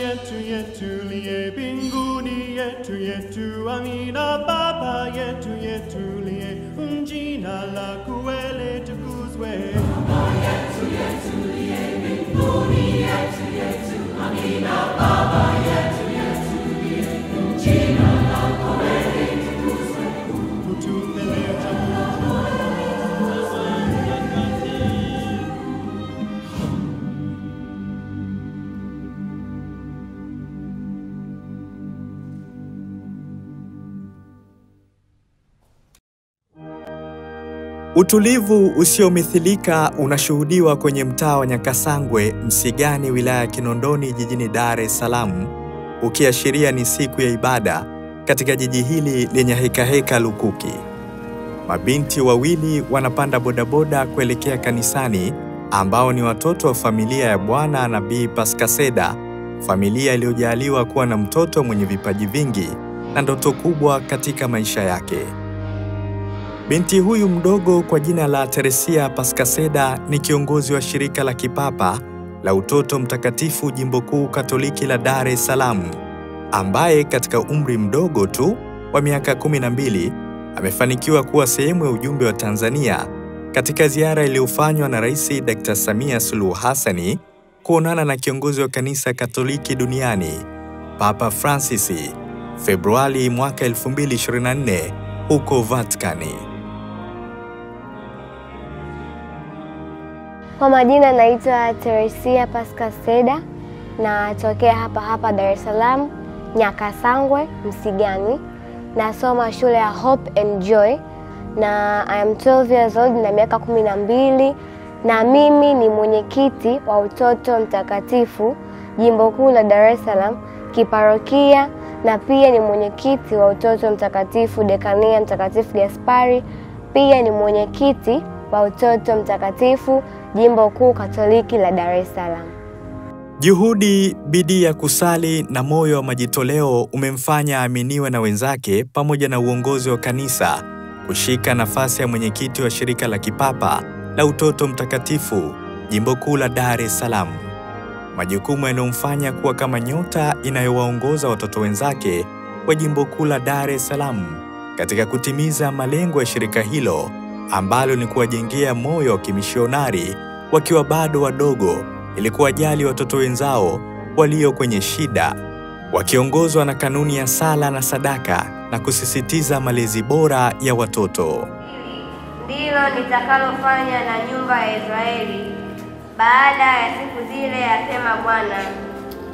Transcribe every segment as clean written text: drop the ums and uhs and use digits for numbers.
yetu yetu liye binguni yetu yetu amina baba yetu yetu liye jina lako wewe tukuzwe baba yetu yetu liye binguni yetu yetu amina baba yetu yetu liye jina lako wewe tukuzwe utupe leo chakula Utulivu usiomithilika unashuhudiwa kwenye mtaa wa Nyakasangwe, Msigani, wilaya ya Kinondoni, jijini Dar es Salaam, ukiashiria ni siku ya ibada katika jiji hili lenye hekaheka lukuki. Mabinti wawili wanapanda bodaboda kuelekea kanisani, ambao ni watoto wa familia ya Bwana na Bi Paskaseda, familia iliyojaliwa kuwa na mtoto mwenye vipaji vingi na ndoto kubwa katika maisha yake. Binti huyu mdogo kwa jina la Teresia Paskaseda ni kiongozi wa shirika la kipapa la Utoto Mtakatifu Jimbo Kuu Katoliki la Dar es Salaam, ambaye katika umri mdogo tu wa miaka 12 amefanikiwa kuwa sehemu ya ujumbe wa Tanzania katika ziara iliyofanywa na Rais Dr. Samia Suluhu Hassani kuonana na kiongozi wa kanisa Katoliki duniani Papa Francis Februari mwaka 2024 huko Vatikani. Kwa majina naitwa Teresia Paskaseda na tokea hapa Dar es Salaam, Nyakasangwe, Msigani. Nasoma shule ya Hope and Joy na I am 12 years old na miaka 12, na mimi ni mwenyekiti wa Utoto Mtakatifu Jimbo Kuu la Dar es Salaam kiparokia, na pia ni mwenyekiti wa Utoto Mtakatifu Dekania Mtakatifu Gaspari, pia ni mwenyekiti wa Utoto Mtakatifu Jimbo Kuu Katoliki la Dar es Salaam. Juhudi, bidii ya kusali na moyo wa majitoleo umemfanya aminiwe na wenzake pamoja na uongozi wa kanisa kushika nafasi ya mwenyekiti wa shirika la kipapa la Utoto Mtakatifu Jimbo Kuu la Dar es Salaam. Majukumu yanayomfanya kuwa kama nyota inayowaongoza watoto wenzake wa Jimbo Kuu la Dar es Salaam katika kutimiza malengo ya shirika hilo, ambalo ni kuwajengea moyo wa kimishonari wakiwa bado wadogo ili kuwajali watoto wenzao walio kwenye shida, wakiongozwa na kanuni ya sala na sadaka na kusisitiza malezi bora ya watoto. Ndilo nitakalofanya na nyumba ya Israeli baada ya siku zile, asema Bwana.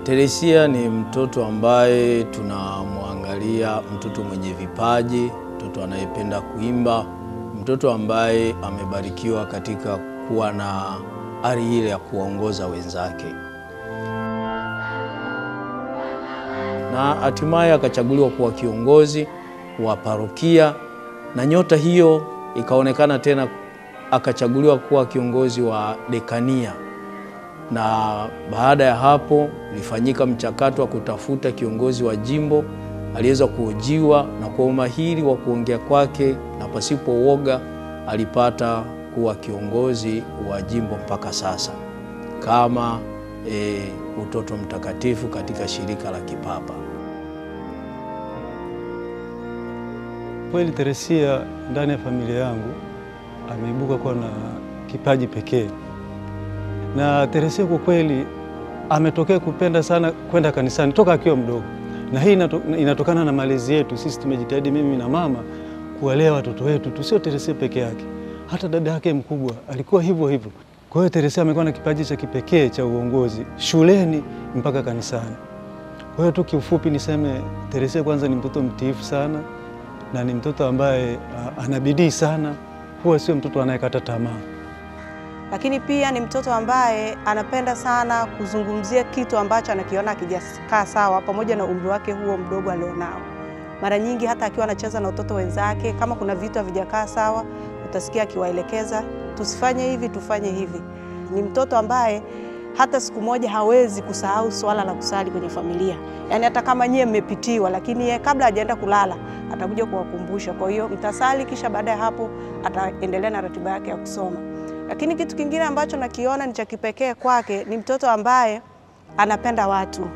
Teresia ni mtoto ambaye tunamwangalia mtoto mwenye vipaji, mtoto anayependa kuimba, mtoto ambaye amebarikiwa katika kuwa na ari ile ya kuwaongoza wenzake. Na hatimaye akachaguliwa kuwa kiongozi wa parokia, na nyota hiyo ikaonekana tena akachaguliwa kuwa kiongozi wa dekania. Na baada ya hapo ulifanyika mchakato wa kutafuta kiongozi wa jimbo. Aliweza kuhojiwa na kwa umahiri wa kuongea kwake na pasipo uoga alipata kuwa kiongozi wa jimbo mpaka sasa kama Utoto Mtakatifu katika shirika la kipapa. Kweli Teresia ndani ya familia yangu ameibuka kuwa na kipaji pekee. Na Teresia kwa kweli ametokea kupenda sana kwenda kanisani toka akiwa mdogo. Na hii inatokana na malezi yetu. Sisi tumejitahidi, mimi na mama, kuwalea watoto wetu. Tusio Teresia peke yake, hata dada yake mkubwa alikuwa hivyo hivyo. Kwa hiyo Teresia amekuwa na kipaji cha kipekee cha uongozi shuleni mpaka kanisani. Kwa hiyo tu kiufupi niseme Teresia kwanza ni mtoto mtiifu sana, na ni mtoto ambaye ana bidii sana, huwa sio mtoto anayekata tamaa. Lakini pia ni mtoto ambaye anapenda sana kuzungumzia kitu ambacho anakiona hakijakaa sawa, pamoja na umri wake huo mdogo alionao. Mara nyingi hata akiwa anacheza na watoto wenzake, kama kuna vitu havijakaa sawa, utasikia akiwaelekeza, tusifanye hivi, tufanye hivi. Ni mtoto ambaye hata siku moja hawezi kusahau swala la kusali kwenye familia. Yaani hata kama nyie mmepitiwa, lakini yeye kabla hajaenda kulala atakuja kuwakumbusha. Kwa hiyo mtasali, kisha baada ya hapo ataendelea na ratiba yake ya kusoma. Lakini kitu kingine ambacho nakiona ni cha kipekee kwake, ni mtoto ambaye anapenda watu.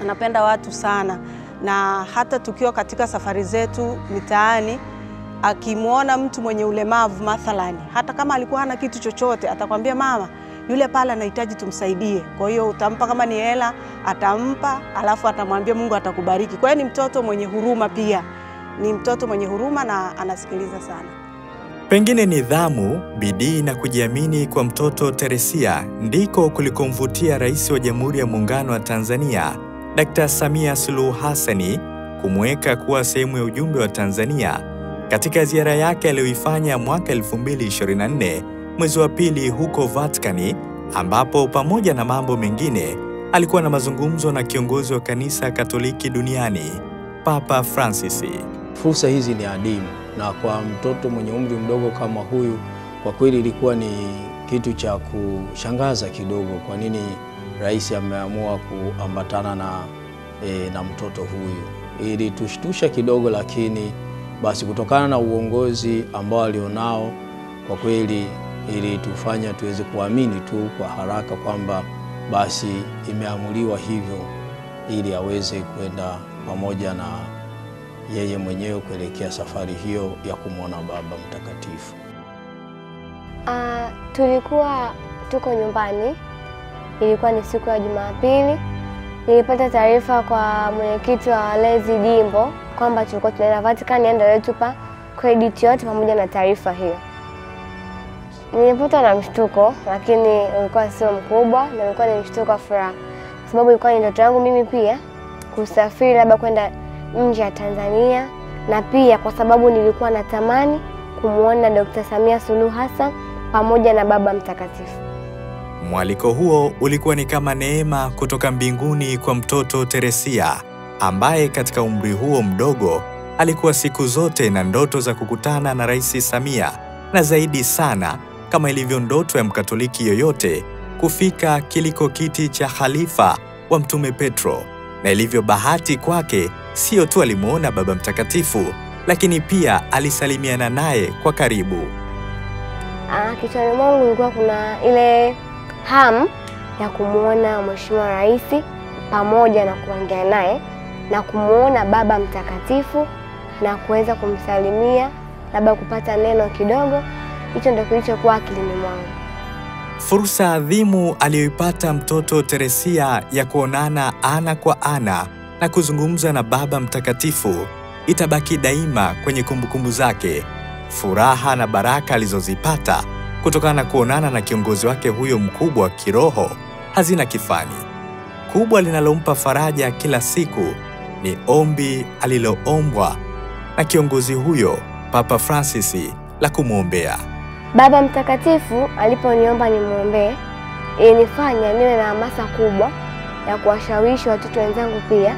anapenda watu sana, na hata tukiwa katika safari zetu mitaani, akimwona mtu mwenye ulemavu mathalani, hata kama alikuwa hana kitu chochote, atakwambia mama, yule pale anahitaji tumsaidie. Kwa hiyo utampa, kama ni hela atampa, alafu atamwambia Mungu atakubariki. Kwa hiyo ni mtoto mwenye huruma pia. Ni mtoto mwenye huruma na anasikiliza sana. Pengine nidhamu, bidii na kujiamini kwa mtoto Teresia ndiko kulikomvutia Rais wa Jamhuri ya Muungano wa Tanzania, Dr. Samia Suluhu Hassan, kumweka kuwa sehemu ya ujumbe wa Tanzania katika ziara yake aliyoifanya mwaka 2024 mwezi wa pili huko Vatikani, ambapo pamoja na mambo mengine alikuwa na mazungumzo na kiongozi wa kanisa Katoliki duniani, Papa Francis. Fursa hizi ni adimu, na kwa mtoto mwenye umri mdogo kama huyu, kwa kweli ilikuwa ni kitu cha kushangaza kidogo. Kwa nini rais ameamua kuambatana na mtoto huyu? Ilitushtusha kidogo, lakini basi kutokana na uongozi ambao alionao, kwa kweli ilitufanya tuweze kuamini tu kwa haraka kwamba basi imeamuliwa hivyo, ili aweze kwenda pamoja na yeye mwenyewe kuelekea safari hiyo ya kumwona Baba Mtakatifu. Tulikuwa tuko nyumbani, ilikuwa ni siku ya Jumapili. Nilipata taarifa kwa mwenyekiti wa walezi jimbo kwamba tulikuwa tunaenda Vatican, ndio alitupa credit yote pamoja na taarifa hiyo. Nilipata na mshtuko, lakini ulikuwa sio mkubwa, na ulikuwa ni mshtuko wa furaha, kwa sababu ilikuwa ni ndoto yangu mimi pia kusafiri labda kwenda nje ya Tanzania, na pia kwa sababu nilikuwa natamani kumuona Dr. Samia Suluhu Hassan pamoja na Baba Mtakatifu. Mwaliko huo ulikuwa ni kama neema kutoka mbinguni kwa mtoto Teresia, ambaye katika umri huo mdogo alikuwa siku zote na ndoto za kukutana na Rais Samia, na zaidi sana, kama ilivyo ndoto ya Mkatoliki yoyote, kufika kiliko kiti cha khalifa wa Mtume Petro. Na ilivyo bahati kwake, sio tu alimuona Baba Mtakatifu, lakini pia alisalimiana naye kwa karibu. Kichwani mwangu ilikuwa kuna ile hamu ya kumuona Mheshimiwa Rais pamoja na kuongea naye na kumuona Baba Mtakatifu na kuweza kumsalimia, labda kupata neno kidogo. Hicho ndio kilichokuwa akilini mwangu. Fursa adhimu aliyoipata mtoto Teresia ya kuonana ana kwa ana na kuzungumza na Baba Mtakatifu itabaki daima kwenye kumbukumbu zake. Furaha na baraka alizozipata kutokana na kuonana na kiongozi wake huyo mkubwa wa kiroho hazina kifani. Kubwa linalompa faraja kila siku ni ombi aliloombwa na kiongozi huyo, Papa Francis, la kumwombea. Baba Mtakatifu aliponiomba nimwombee, ilinifanya niwe na hamasa kubwa ya kuwashawishi watoto wenzangu pia,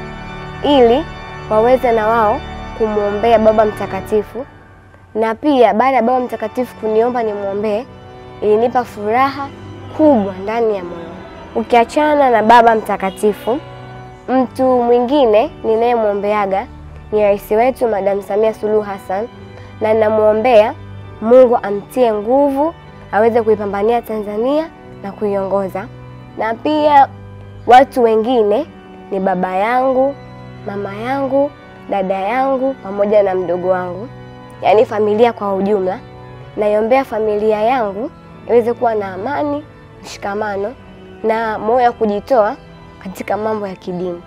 ili waweze na wao kumwombea Baba Mtakatifu. Na pia baada ya Baba Mtakatifu kuniomba nimwombee, ilinipa furaha kubwa ndani ya moyo. Ukiachana na Baba Mtakatifu, mtu mwingine ninayemwombeaga ni Rais wetu Madam Samia Suluhu Hassan, na ninamwombea Mungu amtie nguvu aweze kuipambania Tanzania na kuiongoza. Na pia watu wengine ni baba yangu, mama yangu, dada yangu pamoja na mdogo wangu, yaani familia kwa ujumla. Naiombea familia yangu iweze kuwa na amani, mshikamano na moyo wa kujitoa katika mambo ya kidini.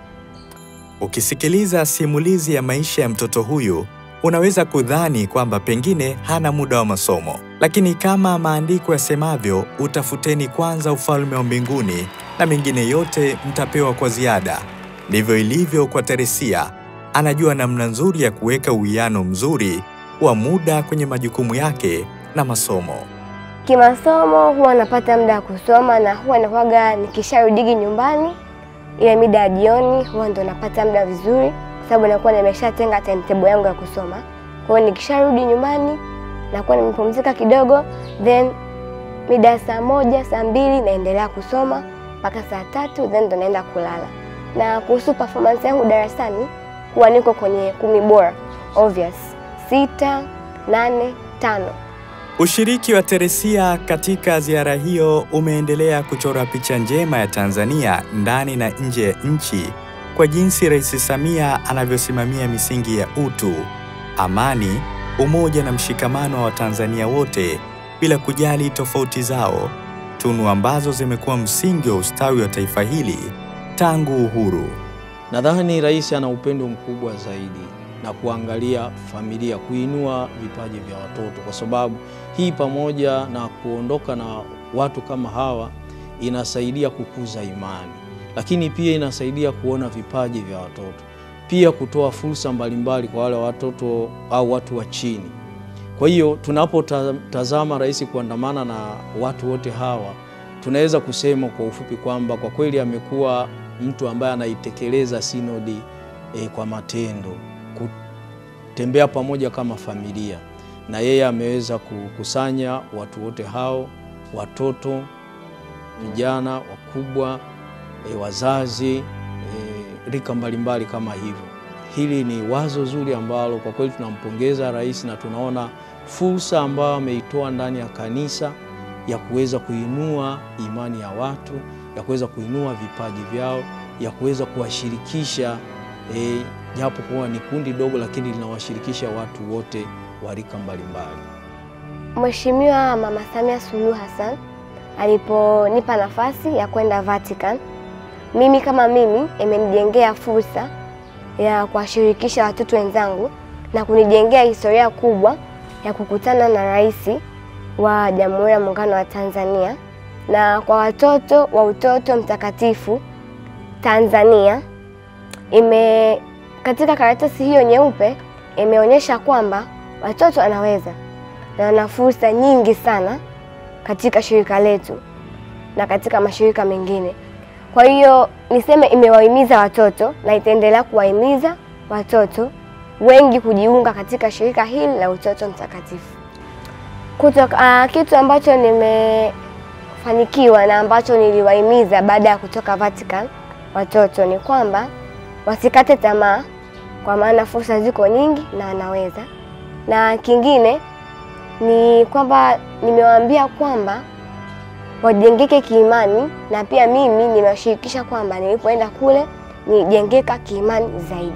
Ukisikiliza simulizi ya maisha ya mtoto huyu, unaweza kudhani kwamba pengine hana muda wa masomo. Lakini kama maandiko yasemavyo, utafuteni kwanza ufalme wa mbinguni na mengine yote mtapewa kwa ziada. Ndivyo ilivyo kwa Teresia. Anajua namna nzuri ya kuweka uwiano mzuri wa muda kwenye majukumu yake na masomo. Kimasomo huwa napata muda wa kusoma, na huwa nakuaga nikisharudi nyumbani ile mida ya jioni, huwa ndo napata muda vizuri kwa sababu nakuwa nimeshatenga timetable yangu ya kusoma. Kwa hiyo nikisharudi nyumbani nakuwa nimepumzika kidogo, then mida saa 1, saa 2 naendelea kusoma mpaka saa 3, then ndo naenda kulala. Na kuhusu performance yangu darasani, huwa niko kwenye 10 bora, obvious 6, 8, 5. Ushiriki wa Teresia katika ziara hiyo umeendelea kuchora picha njema ya Tanzania ndani na nje ya nchi kwa jinsi Rais Samia anavyosimamia misingi ya utu, amani, umoja na mshikamano wa Watanzania wote bila kujali tofauti zao, tunu ambazo zimekuwa msingi wa ustawi wa taifa hili tangu uhuru. Nadhani rais ana upendo mkubwa zaidi na kuangalia familia, kuinua vipaji vya watoto, kwa sababu hii pamoja na kuondoka na watu kama hawa inasaidia kukuza imani, lakini pia inasaidia kuona vipaji vya watoto, pia kutoa fursa mbalimbali kwa wale watoto au watu wa chini. Kwa hiyo tunapotazama rais kuandamana na watu wote hawa, tunaweza kusema kwa ufupi kwamba kwa kweli amekuwa mtu ambaye anaitekeleza sinodi kwa matendo, kutembea pamoja kama familia, na yeye ameweza kukusanya watu wote hao, watoto, vijana, wakubwa, wazazi, rika mbalimbali kama hivyo. Hili ni wazo zuri ambalo kwa kweli tunampongeza rais, na tunaona fursa ambayo ameitoa ndani ya kanisa ya kuweza kuinua imani ya watu, ya kuweza kuinua vipaji vyao, ya kuweza kuwashirikisha, japo kuwa ni kundi dogo lakini linawashirikisha watu wote wa rika mbalimbali. Mheshimiwa Mama Samia Suluhu Hassan aliponipa nafasi ya kwenda Vatican, mimi kama mimi imenijengea fursa ya kuwashirikisha watoto wenzangu na kunijengea historia kubwa ya kukutana na rais wa Jamhuri ya Muungano wa Tanzania. Na kwa watoto wa Utoto Mtakatifu Tanzania, katika karatasi hiyo nyeupe imeonyesha kwamba watoto anaweza na ana fursa nyingi sana katika shirika letu na katika mashirika mengine. Kwa hiyo niseme imewahimiza watoto na itaendelea kuwahimiza watoto wengi kujiunga katika shirika hili la Utoto Mtakatifu. Kitu ambacho nimefanikiwa na ambacho niliwahimiza baada ya kutoka Vatican watoto ni kwamba wasikate tamaa, kwa maana fursa ziko nyingi na anaweza. Na kingine ni kwamba nimewaambia kwamba wajengeke kiimani, na pia mimi nimewashirikisha kwamba nilipoenda kule nijengeka kiimani zaidi.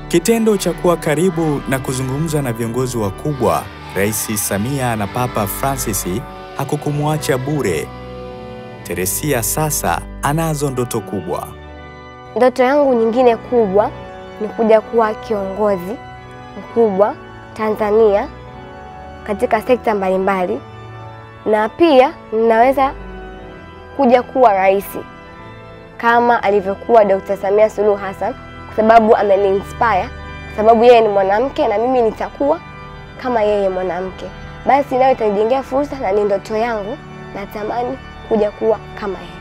Kitendo cha kuwa karibu na kuzungumza na viongozi wakubwa, Rais Samia na Papa Francis hakukumwacha bure. Teresia sasa anazo ndoto kubwa. Ndoto yangu nyingine kubwa ni kuja kuwa kiongozi mkubwa Tanzania katika sekta mbalimbali, na pia ninaweza kuja kuwa rais kama alivyokuwa Dr. Samia Suluhu Hassan, kwa sababu ameni-inspire, kwa sababu yeye ni mwanamke na mimi nitakuwa kama yeye mwanamke. Basi nayo itanijengea fursa na ni ndoto yangu, natamani kuja kuwa kama yeye.